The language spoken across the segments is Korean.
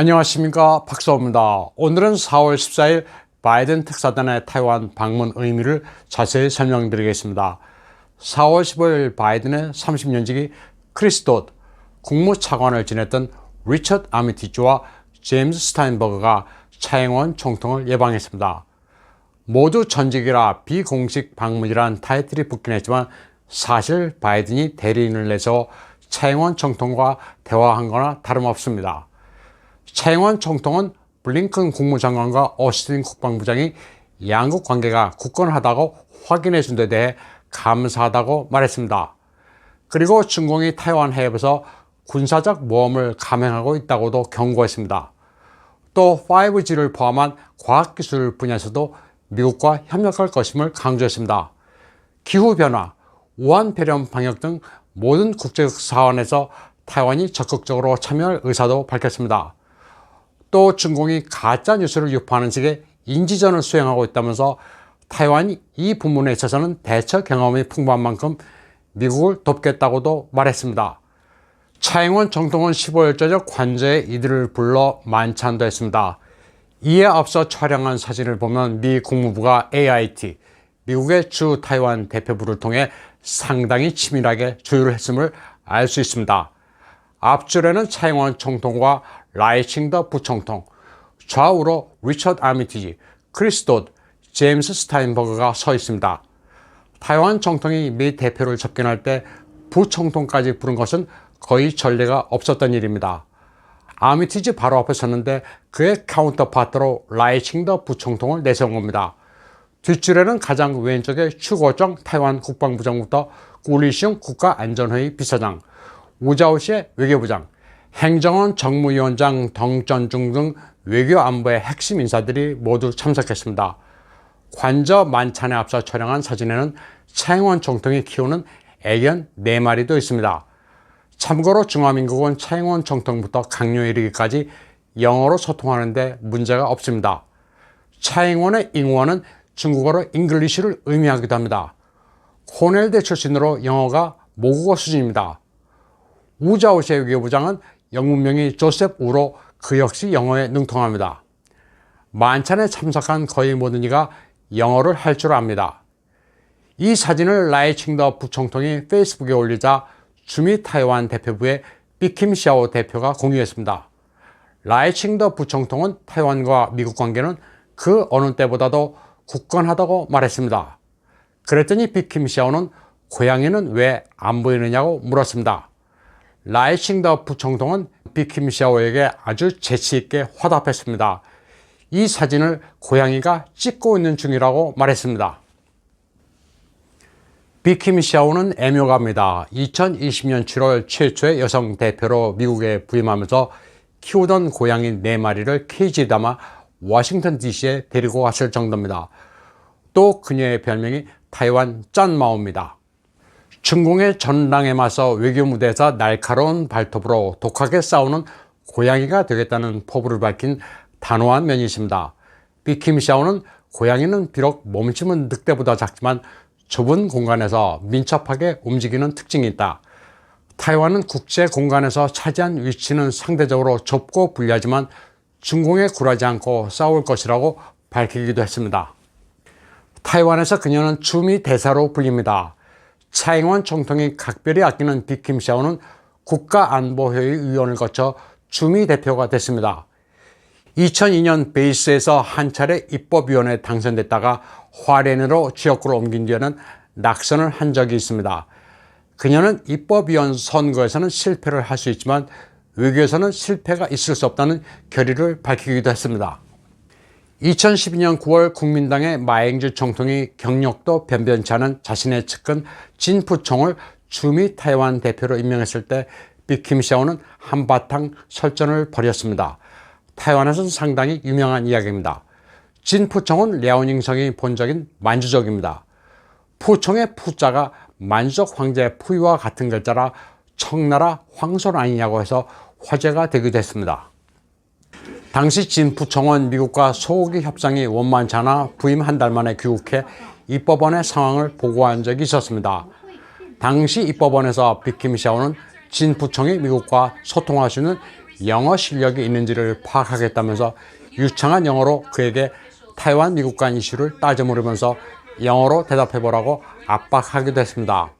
안녕하십니까, 박사호입니다. 오늘은 4월 14일 바이든 특사단의 타이완 방문 의미를 자세히 설명드리겠습니다. 4월 15일 바이든의 30년지기 크리스 돛 국무차관을 지냈던 리처드 아미티지와 제임스 스타인버그가 차이원 총통을 예방했습니다. 모두 전직이라 비공식 방문이란 타이틀이 붙긴 했지만 사실 바이든이 대리인을 내서 차이원 총통과 대화한 거나 다름없습니다. 차이원 총통은 블링컨 국무장관과 오스틴 국방부장이 양국 관계가 굳건하다고 확인해 준 데 대해 감사하다고 말했습니다. 그리고 중공이 타이완 해협에서 군사적 모험을 감행하고 있다고도 경고했습니다. 또 5G를 포함한 과학기술 분야에서도 미국과 협력할 것임을 강조했습니다. 기후변화, 우한폐렴 방역 등 모든 국제적 사안에서 타이완이 적극적으로 참여할 의사도 밝혔습니다. 또 중공이 가짜뉴스를 유포하는 식의 인지전을 수행하고 있다면서 타이완이 이 부분에 있어서는 대처 경험이 풍부한 만큼 미국을 돕겠다고도 말했습니다. 차이원 총통은 15일 저녁 관저에 이들을 불러 만찬도 했습니다. 이에 앞서 촬영한 사진을 보면 미 국무부가 AIT, 미국의 주 타이완 대표부를 통해 상당히 치밀하게 조율을 했음을 알 수 있습니다. 앞줄에는 차이원 총통과 라이칭더 부총통, 좌우로 리처드 아미티지, 크리스 돛, 제임스 스타인버그가 서 있습니다. 타이완 총통이 미 대표를 접견할 때 부총통까지 부른 것은 거의 전례가 없었던 일입니다. 아미티지 바로 앞에 섰는데 그의 카운터파트로 라이칭더 부총통을 내세운 겁니다. 뒷줄에는 가장 왼쪽에 추고정 타이완 국방부장부터 구리슝 국가안전회의 비서장, 우자오시의 외교부장, 행정원 정무위원장 덩전중 등 외교안보의 핵심 인사들이 모두 참석했습니다. 관저 만찬에 앞서 촬영한 사진에는 차이원 총통이 키우는 애견 4마리도 있습니다. 참고로 중화민국은 차이원 총통부터 강요에 이르기까지 영어로 소통하는데 문제가 없습니다. 차이원의 잉원은 중국어로 잉글리시를 의미하기도 합니다. 코넬대 출신으로 영어가 모국어 수준입니다. 우자오시의 외교부장은 영문명이 조셉 우로 그 역시 영어에 능통합니다. 만찬에 참석한 거의 모든 이가 영어를 할 줄 압니다. 이 사진을 라이칭더 부총통이 페이스북에 올리자 주미 타이완 대표부의 비킴 샤오 대표가 공유했습니다. 라이칭더 부총통은 타이완과 미국 관계는 그 어느 때보다도 굳건하다고 말했습니다. 그랬더니 비킴 샤오는 고양이는 왜 안 보이느냐고 물었습니다. 라이칭더 부총통은 비킴 샤오에게 아주 재치있게 화답했습니다. 이 사진을 고양이가 찍고 있는 중이라고 말했습니다. 비킴 샤오는 애묘가입니다. 2020년 7월 최초의 여성 대표로 미국에 부임하면서 키우던 고양이 4마리를 케이지에 담아 워싱턴 DC에 데리고 갔을 정도입니다. 또 그녀의 별명이 타이완 짠마오입니다. 중공의 전당에 맞서 외교 무대에서 날카로운 발톱으로 독하게 싸우는 고양이가 되겠다는 포부를 밝힌 단호한 면이 있습니다. 비킴 샤오는 고양이는 비록 몸집은 늑대보다 작지만 좁은 공간에서 민첩하게 움직이는 특징이 있다. 타이완은 국제 공간에서 차지한 위치는 상대적으로 좁고 불리하지만 중공에 굴하지 않고 싸울 것이라고 밝히기도 했습니다. 타이완에서 그녀는 주미 대사로 불립니다. 차이원 총통이 각별히 아끼는 비킴 샤오는 국가안보회의 위원을 거쳐 주미 대표가 됐습니다. 2002년 베이스에서 한 차례 입법위원회에 당선됐다가 화롄으로 지역구로 옮긴 뒤에는 낙선을 한 적이 있습니다. 그녀는 입법위원 선거에서는 실패를 할 수 있지만 외교에서는 실패가 있을 수 없다는 결의를 밝히기도 했습니다. 2012년 9월 국민당의 마잉주 총통이 경력도 변변치 않은 자신의 측근 진 부총을 주미 타이완 대표로 임명했을 때 비킴 샤오는 한바탕 설전을 벌였습니다. 타이완에서는 상당히 유명한 이야기입니다. 진 푸총은 랴오닝 성이 본적인 만주족입니다. 푸총의 푸자가 만주족 황제 푸이와 같은 글자라 청나라 황손 아니냐고 해서 화제가 되기도 했습니다. 당시 진 푸총은 미국과 소고기 협상이 원만치 않아 부임 한 달 만에 귀국해 입법원의 상황을 보고한 적이 있었습니다. 당시 입법원에서 비킴 샤오는 진 부총이 미국과 소통할 수 있는 영어 실력이 있는지를 파악하겠다면서 유창한 영어로 그에게 타이완 미국 간 이슈를 따져 물으면서 영어로 대답해보라고 압박하기도 했습니다.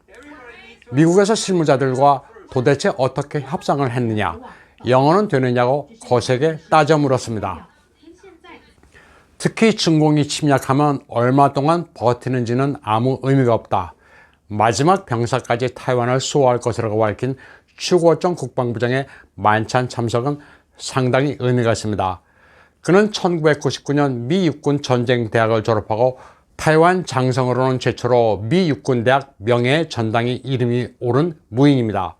미국에서 실무자들과 도대체 어떻게 협상을 했느냐, 영어는 되느냐고 거세게 따져 물었습니다. 특히 중공이 침략하면 얼마 동안 버티는지는 아무 의미가 없다. 마지막 병사까지 타이완을 수호할 것이라고 밝힌 추구호정 국방부장의 만찬 참석은 상당히 의미가 있습니다. 그는 1999년 미 육군 전쟁대학을 졸업하고 타이완 장성으로는 최초로 미 육군대학 명예의 전당이 이름이 오른 무인입니다.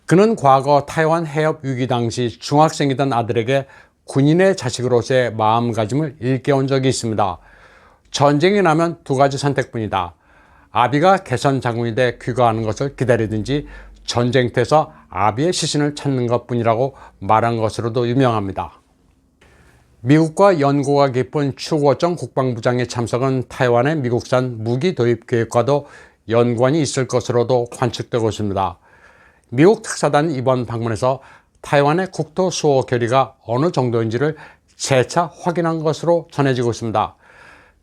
그는 과거 타이완 해협 위기 당시 중학생이던 아들에게 군인의 자식으로서의 마음가짐을 일깨운 적이 있습니다. 전쟁이 나면 두 가지 선택뿐이다. 아비가 개선 장군이 돼 귀가하는 것을 기다리든지 전쟁터에서 아비의 시신을 찾는 것뿐이라고 말한 것으로도 유명합니다. 미국과 연고가 깊은 추구호정 국방부장의 참석은 타이완의 미국산 무기 도입 계획과도 연관이 있을 것으로도 관측되고 있습니다. 미국 특사단 이번 방문에서 타이완의 국토 수호 결의가 어느 정도인지를 재차 확인한 것으로 전해지고 있습니다.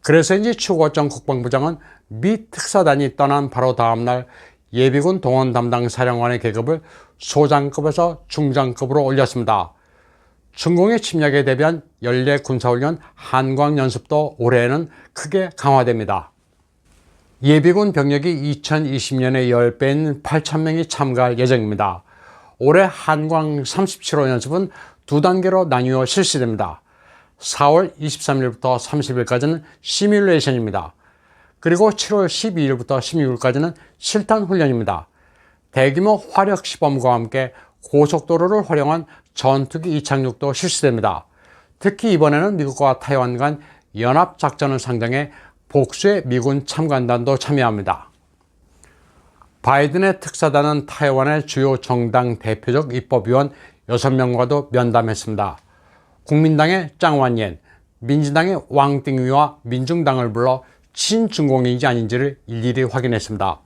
그래서인지 추구호정 국방부장은 미 특사단이 떠난 바로 다음날 예비군 동원 담당 사령관의 계급을 소장급에서 중장급으로 올렸습니다. 중공의 침략에 대비한 연례 군사훈련 한광연습도 올해에는 크게 강화됩니다. 예비군 병력이 2020년의 10배인 8,000명이 참가할 예정입니다. 올해 한광 37호 연습은 두 단계로 나뉘어 실시됩니다. 4월 23일부터 30일까지는 시뮬레이션입니다. 그리고 7월 12일부터 16일까지는 실탄 훈련입니다. 대규모 화력 시범과 함께 고속도로를 활용한 전투기 이착륙도 실시됩니다. 특히 이번에는 미국과 타이완 간 연합작전을 상정해 복수의 미군 참관단도 참여합니다. 바이든의 특사단은 타이완의 주요 정당 대표적 입법위원 6명과도 면담했습니다. 국민당의 짱완옌, 민주당의 왕띵위와 민중당을 불러 친중공인지 아닌지를 일일이 확인했습니다.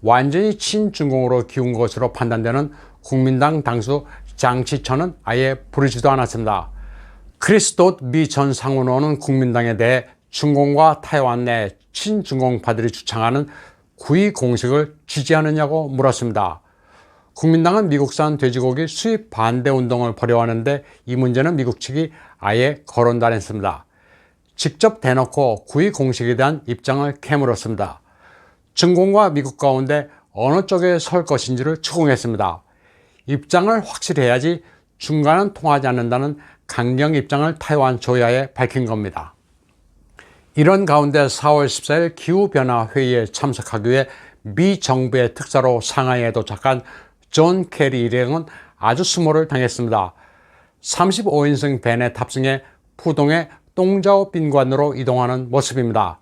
완전히 친중공으로 기운 것으로 판단되는 국민당 당수 장치천은 아예 부르지도 않았습니다. 크리스토트 미 전 상원의원은 국민당에 대해 중공과 타이완 내 친중공파들이 주창하는 구이 공식을 지지하느냐고 물었습니다. 국민당은 미국산 돼지고기 수입 반대 운동을 벌여왔는데 이 문제는 미국 측이 아예 거론도 안 했습니다. 직접 대놓고 구이 공식에 대한 입장을 캐물었습니다. 중공과 미국 가운데 어느 쪽에 설 것인지를 추궁했습니다. 입장을 확실히 해야지 중간은 통하지 않는다는 강경 입장을 타이완 조야에 밝힌 겁니다. 이런 가운데 4월 14일 기후변화회의에 참석하기 위해 미 정부의 특사로 상하이에 도착한 존 케리 일행은 아주 수모를 당했습니다. 35인승 밴에 탑승해 푸동의 똥자오 빈관으로 이동하는 모습입니다.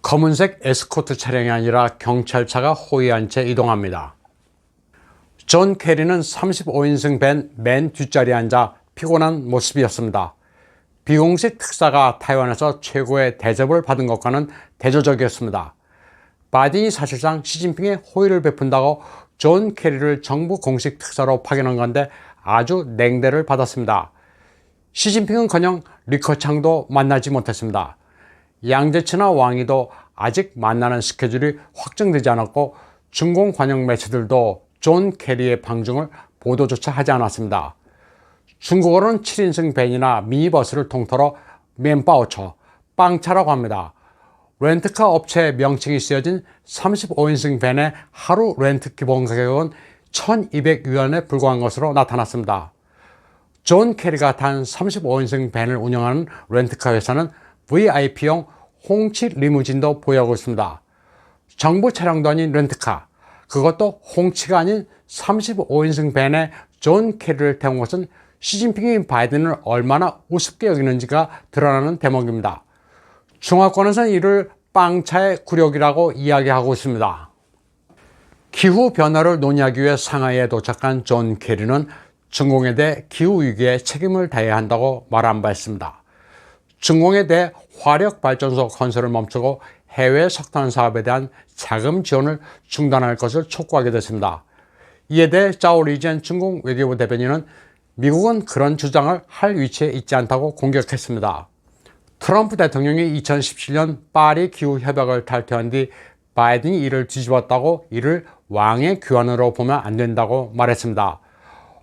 검은색 에스코트 차량이 아니라 경찰차가 호위한 채 이동합니다. 존 케리는 35인승 밴 맨 뒷자리에 앉아 피곤한 모습이었습니다. 비공식 특사가 타이완에서 최고의 대접을 받은 것과는 대조적이었습니다. 바이든이 사실상 시진핑에 호의를 베푼다고 존 케리를 정부 공식 특사로 파견한 건데 아주 냉대를 받았습니다. 시진핑은커녕 리커창도 만나지 못했습니다. 양제츠나 왕이도 아직 만나는 스케줄이 확정되지 않았고 중공 관영 매체들도 존 케리의 방중을 보도조차 하지 않았습니다. 중국어로는 7인승 밴이나 미니버스를 통틀어 맨바오처, 빵차라고 합니다. 렌트카 업체 명칭이 쓰여진 35인승 밴의 하루 렌트 기본 가격은 1,200위안에 불과한 것으로 나타났습니다. 존 케리가 탄 35인승 밴을 운영하는 렌트카 회사는 VIP용 홍치 리무진도 보유하고 있습니다. 정부 차량도 아닌 렌트카, 그것도 홍치가 아닌 35인승 밴에 존 케리를 태운 것은 시진핑이 바이든을 얼마나 우습게 여기는지가 드러나는 대목입니다. 중화권에서는 이를 빵차의 굴욕이라고 이야기하고 있습니다. 기후변화를 논의하기 위해 상하이에 도착한 존 케리는 중공에 대해 기후위기에 책임을 다해야 한다고 말한 바 있습니다. 중공에 대해 화력발전소 건설을 멈추고 해외 석탄 사업에 대한 자금 지원을 중단할 것을 촉구하게 됐습니다. 이에 대해 짜오 리지엔 중공 외교부 대변인은 미국은 그런 주장을 할 위치에 있지 않다고 공격했습니다. 트럼프 대통령이 2017년 파리 기후협약을 탈퇴한 뒤 바이든이 이를 뒤집었다고 이를 왕의 귀환으로 보면 안 된다고 말했습니다.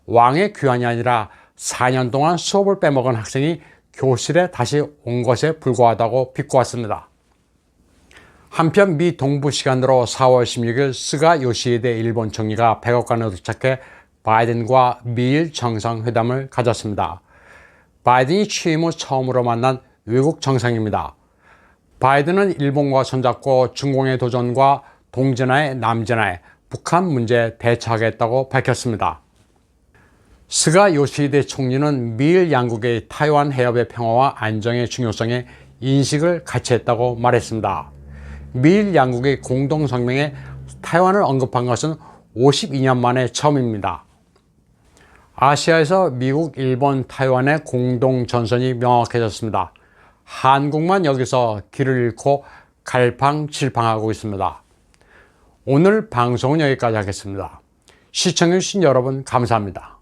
왕의 귀환이 아니라 4년 동안 수업을 빼먹은 학생이 교실에 다시 온 것에 불과하다고 비꼬았습니다. 한편 미 동부 시간으로 4월 16일 스가 요시히데 일본 총리가 백악관에 도착해 바이든과 미일 정상회담을 가졌습니다. 바이든이 취임 후 처음으로 만난 외국 정상입니다. 바이든은 일본과 손잡고 중공의 도전과 동전화의 남전화에 북한 문제에 대처하겠다고 밝혔습니다. 스가 요시히데 총리는 미일 양국의 타이완 해협의 평화와 안정의 중요성에 인식을 같이 했다고 말했습니다. 미일 양국의 공동성명에 타이완을 언급한 것은 52년 만에 처음입니다. 아시아에서 미국, 일본, 타이완의 공동전선이 명확해졌습니다. 한국만 여기서 길을 잃고 갈팡질팡하고 있습니다. 오늘 방송은 여기까지 하겠습니다. 시청해주신 여러분 감사합니다.